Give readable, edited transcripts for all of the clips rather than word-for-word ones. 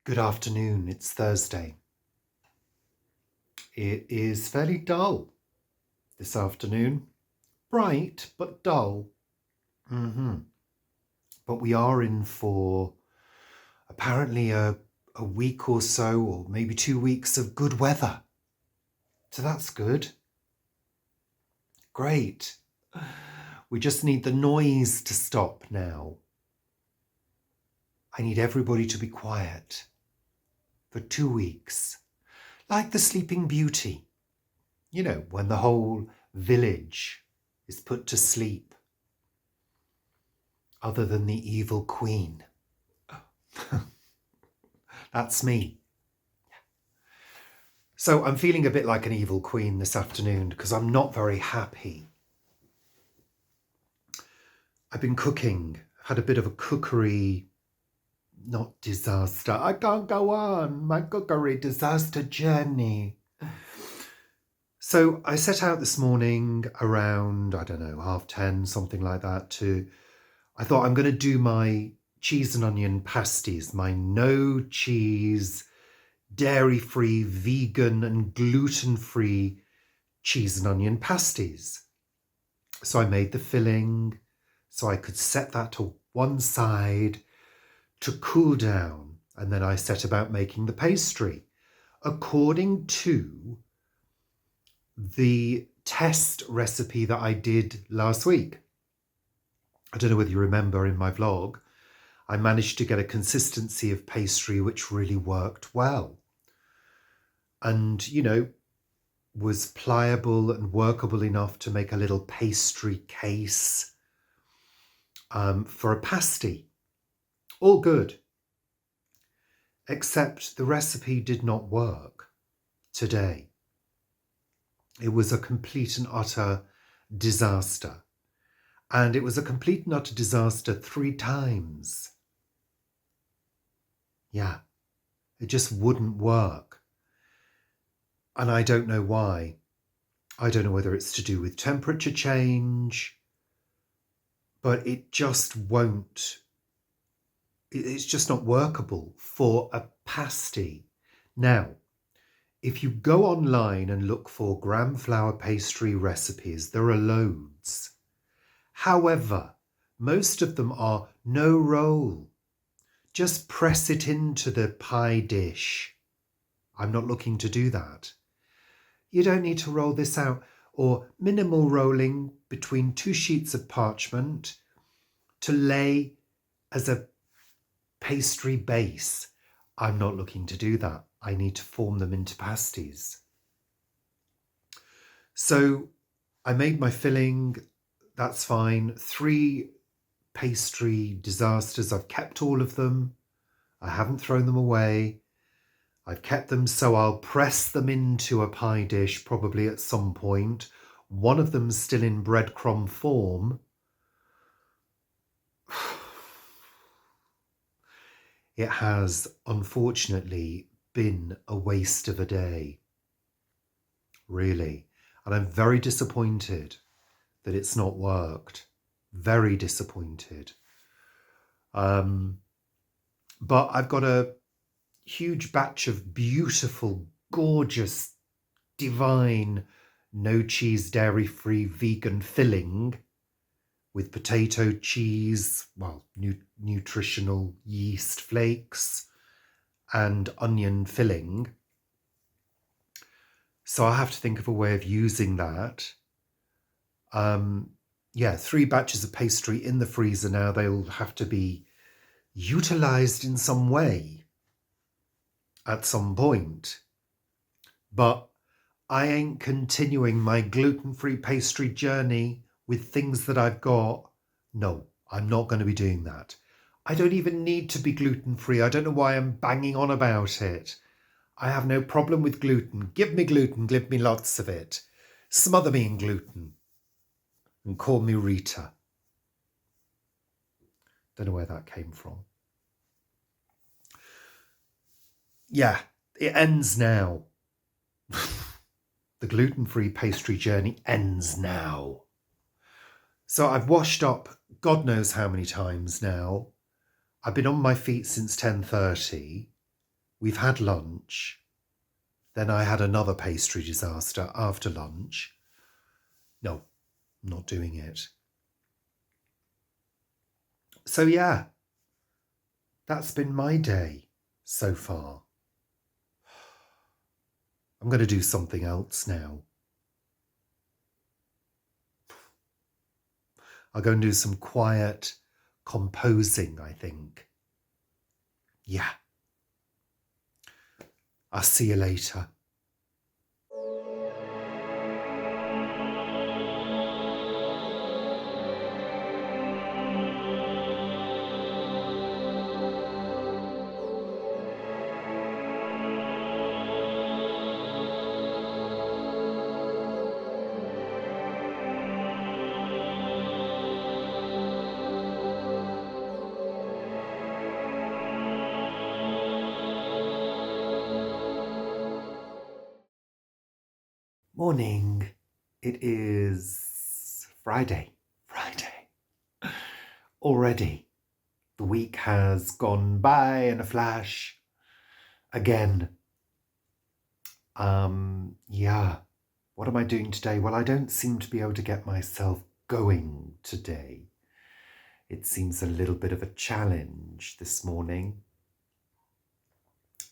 Good afternoon, it's Thursday. It is fairly dull this afternoon. Bright, but dull. But we are in for apparently a week or so, or maybe 2 weeks of good weather. So that's good. Great. We just need the noise to stop now. I need everybody to be quiet for 2 weeks. Like the Sleeping Beauty. You know, when the whole village is put to sleep. Other than the evil queen. That's me. So I'm feeling a bit like an evil queen this afternoon because I'm not very happy. I've been cooking, had a bit of a cookery, not disaster. I can't go on, my cookery disaster journey. So I set out this morning around, 10:30, something like that, I thought I'm going to do my cheese and onion pasties, my no cheese, dairy-free, vegan and gluten-free cheese and onion pasties. So I made the filling so I could set that to one side to cool down, and then I set about making the pastry according to the test recipe that I did last week. I don't know whether you remember in my vlog, I managed to get a consistency of pastry which really worked well. And, was pliable and workable enough to make a little pastry case for a pasty. All good. Except the recipe did not work today. It was a complete and utter disaster. And it was a complete and utter disaster 3 times. Yeah, it just wouldn't work. And I don't know why. I don't know whether it's to do with temperature change, but it just won't. It's just not workable for a pasty. Now, if you go online and look for gram flour pastry recipes, there are loads. However, most of them are no roll. Just press it into the pie dish. I'm not looking to do that. You don't need to roll this out, or minimal rolling between 2 sheets of parchment to lay as a pastry base. I'm not looking to do that. I need to form them into pasties. So I made my filling. That's fine. 3 pastry disasters. I've kept all of them. I haven't thrown them away. I've kept them so I'll press them into a pie dish probably at some point. One of them's still in breadcrumb form. It has, unfortunately, been a waste of a day. Really. And I'm very disappointed that it's not worked. Very disappointed. But I've got a huge batch of beautiful, gorgeous, divine, no cheese, dairy-free, vegan filling with potato cheese, nutritional yeast flakes and onion filling. So I have to think of a way of using that. 3 batches of pastry in the freezer now. They'll have to be utilized in some way at some point. But I ain't continuing my gluten-free pastry journey with things that I've got. No, I'm not going to be doing that. I don't even need to be gluten-free. I don't know why I'm banging on about it. I have no problem with gluten. Give me gluten, give me lots of it. Smother me in gluten and call me Rita. Don't know where that came from. Yeah, it ends now. The gluten-free pastry journey ends now. So I've washed up God knows how many times now. I've been on my feet since 10:30. We've had lunch. Then I had another pastry disaster after lunch. No, I'm not doing it. So yeah, that's been my day so far. I'm going to do something else now. I'll go and do some quiet composing, I think. Yeah. I'll see you later. Morning. It is Friday. Already. The week has gone by in a flash. Again. Yeah. What am I doing today? Well, I don't seem to be able to get myself going today. It seems a little bit of a challenge this morning.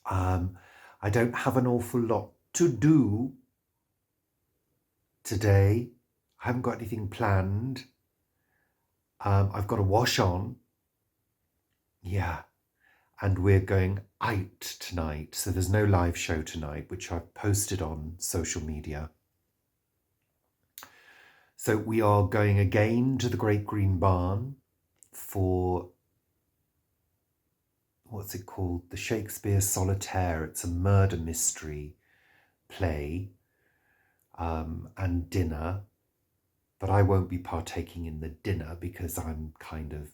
I don't have an awful lot to do today. I haven't got anything planned. I've got a wash on. Yeah. And we're going out tonight. So there's no live show tonight, which I've posted on social media. So we are going again to the Great Green Barn for, what's it called? The Shakespeare Solitaire. It's a murder mystery play and dinner. But I won't be partaking in the dinner because I'm kind of,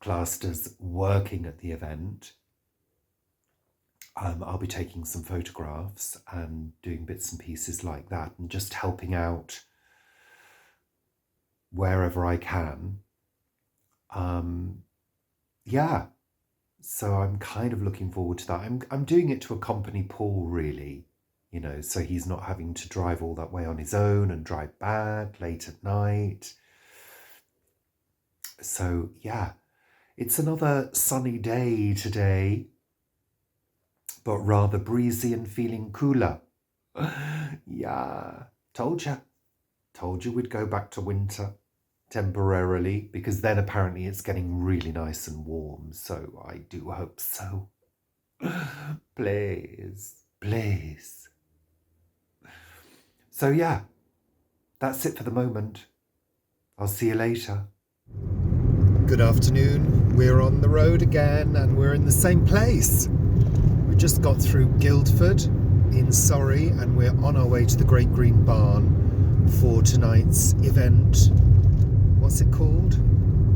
classed as working at the event. I'll be taking some photographs and doing bits and pieces like that and just helping out wherever I can. Yeah, so I'm kind of looking forward to that. I'm doing it to accompany Paul, really, so he's not having to drive all that way on his own and drive back late at night. So yeah, it's another sunny day today, but rather breezy and feeling cooler. Yeah, told you we'd go back to winter temporarily, because then apparently it's getting really nice and warm, so I do hope so. Please. So yeah, that's it for the moment. I'll see you later. Good afternoon. We're on the road again and we're in the same place. We just got through Guildford in Surrey and we're on our way to the Great Green Barn for tonight's event. What's it called?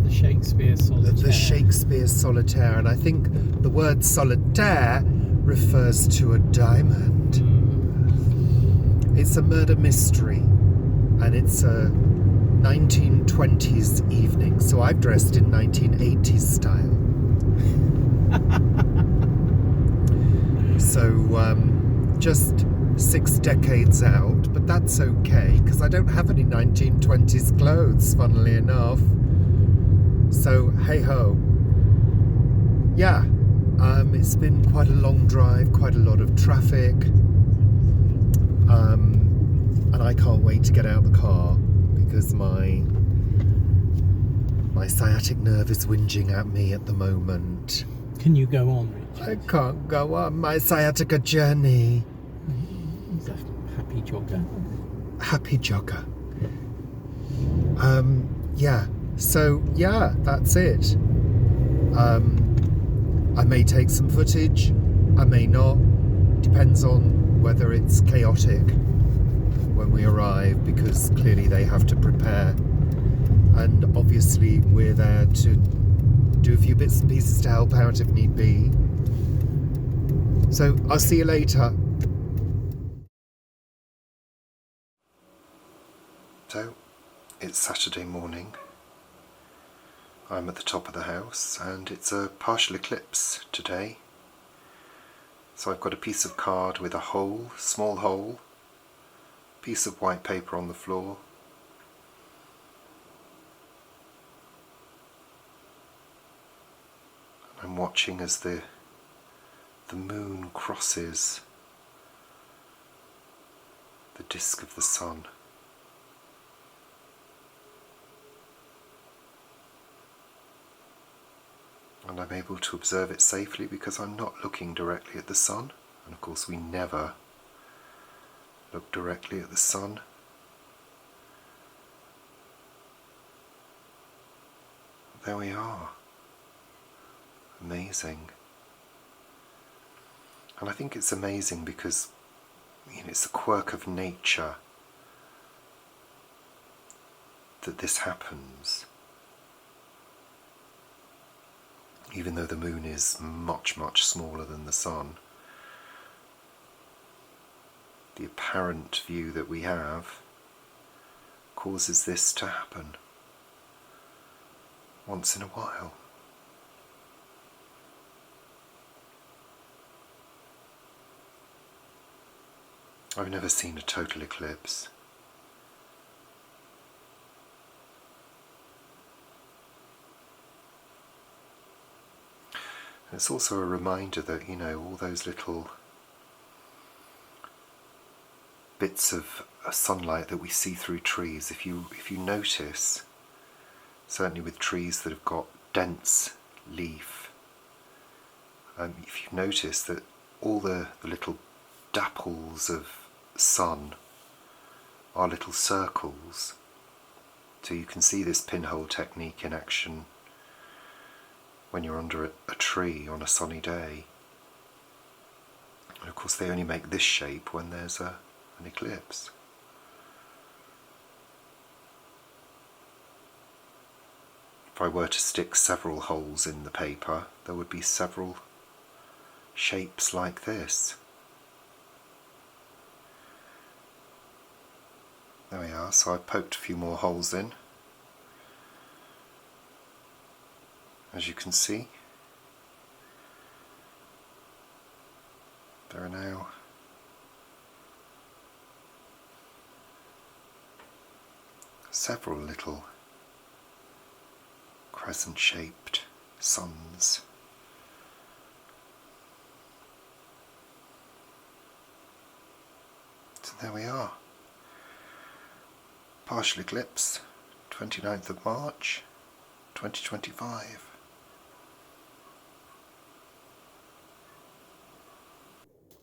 The Shakespeare Solitaire. The Shakespeare Solitaire. And I think the word solitaire refers to a diamond. It's a murder mystery and it's a 1920s evening. So I've dressed in 1980s style. So just 6 decades out, but that's okay because I don't have any 1920s clothes, funnily enough. So hey ho. Yeah, it's been quite a long drive, quite a lot of traffic, and I can't wait to get out the car because my sciatic nerve is whinging at me at the moment. Can you go on, Richard? I can't go on my sciatica journey. He's a happy jogger. Happy jogger. Yeah. So yeah, that's it. I may take some footage. I may not. Depends on whether it's chaotic when we arrive, because clearly they have to prepare. And obviously we're there to do a few bits and pieces to help out if need be. So I'll see you later. So it's Saturday morning. I'm at the top of the house and it's a partial eclipse today. So I've got a piece of card with a hole, small hole, piece of white paper on the floor. I'm watching as the moon crosses the disk of the sun. And I'm able to observe it safely because I'm not looking directly at the sun. And of course we never look directly at the sun. There we are. Amazing. And I think it's amazing because it's a quirk of nature that this happens. Even though the moon is much, much smaller than the sun, the apparent view that we have causes this to happen once in a while. I've never seen a total eclipse. And it's also a reminder that, all those little bits of sunlight that we see through trees, if you notice, certainly with trees that have got dense leaf, if you notice that all the little dapples of sun are little circles, so you can see this pinhole technique in action when you're under a tree on a sunny day. And of course they only make this shape when there's an eclipse. If I were to stick several holes in the paper, there would be several shapes like this. There we are, so I've poked a few more holes in. As you can see, there are now several little crescent-shaped suns. So there we are. Partial eclipse, 29th of March, 2025.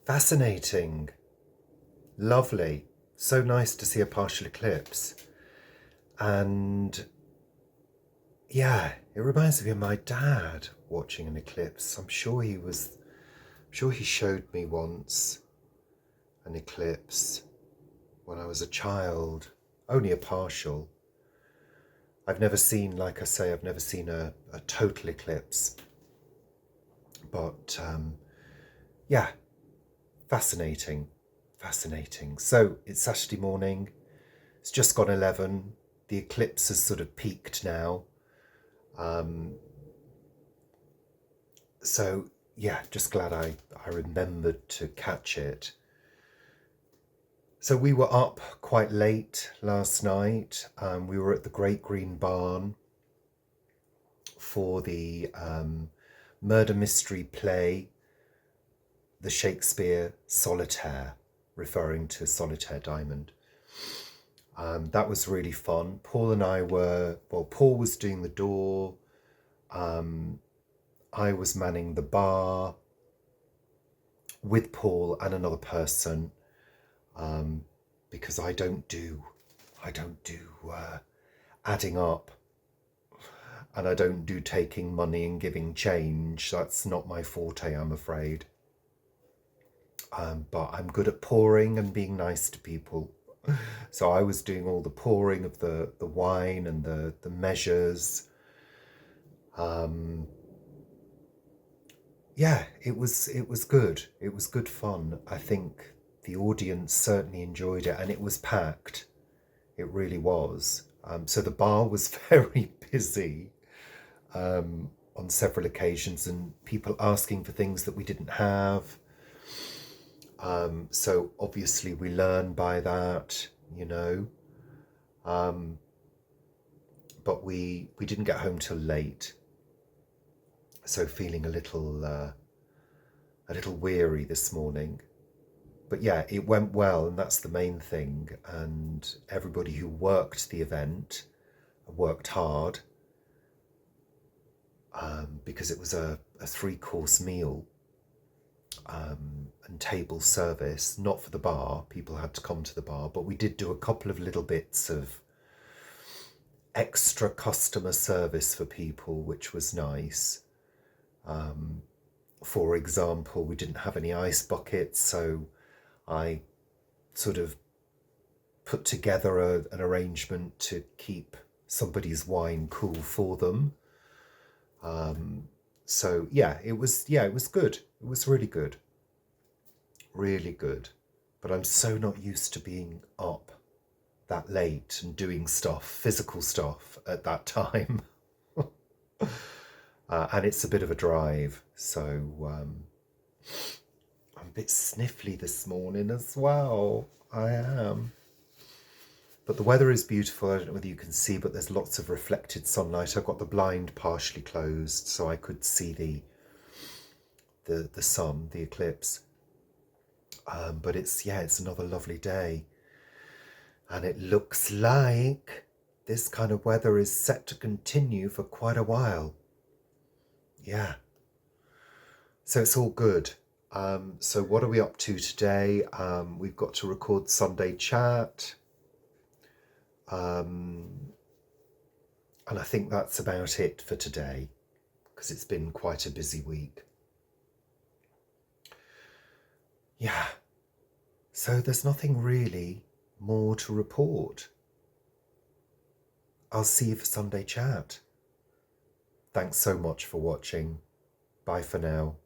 Fascinating. Lovely. So nice to see a partial eclipse. And yeah, it reminds me of my dad watching an eclipse. I'm sure he showed me once an eclipse when I was a child. Only a partial. I've never seen, like I say, I've never seen a total eclipse. But yeah, fascinating. So it's Saturday morning. It's just gone 11. The eclipse has sort of peaked now. So yeah, just glad I remembered to catch it. So we were up quite late last night. We were at the Great Green Barn for the murder mystery play, the Shakespeare Solitaire, referring to Solitaire Diamond. That was really fun. Paul and I Paul was doing the door. I was manning the bar with Paul and another person. Because I don't do adding up, and I don't do taking money and giving change. That's not my forte, I'm afraid. But I'm good at pouring and being nice to people. So I was doing all the pouring of the wine and the measures. Yeah, it was good. It was good fun. I think the audience certainly enjoyed it, and it was packed. It really was. So the bar was very busy on several occasions, and people asking for things that we didn't have. So obviously we learn by that, you know. But we didn't get home till late, so feeling a little weary this morning. But yeah, it went well, and that's the main thing. And everybody who worked the event worked hard, because it was a 3-course meal, and table service, not for the bar. People had to come to the bar, but we did do a couple of little bits of extra customer service for people, which was nice. For example, we didn't have any ice buckets, so I sort of put together an arrangement to keep somebody's wine cool for them. So yeah, it was good. It was really good. Really good. But I'm so not used to being up that late and doing stuff, physical stuff at that time. And it's a bit of a drive, so I'm a bit sniffly this morning as well. I am. But the weather is beautiful. I don't know whether you can see, but there's lots of reflected sunlight. I've got the blind partially closed so I could see the sun, the eclipse. But it's another lovely day. And it looks like this kind of weather is set to continue for quite a while. Yeah. So it's all good. So what are we up to today? We've got to record Sunday chat. And I think that's about it for today, because it's been quite a busy week. Yeah. So there's nothing really more to report. I'll see you for Sunday chat. Thanks so much for watching. Bye for now.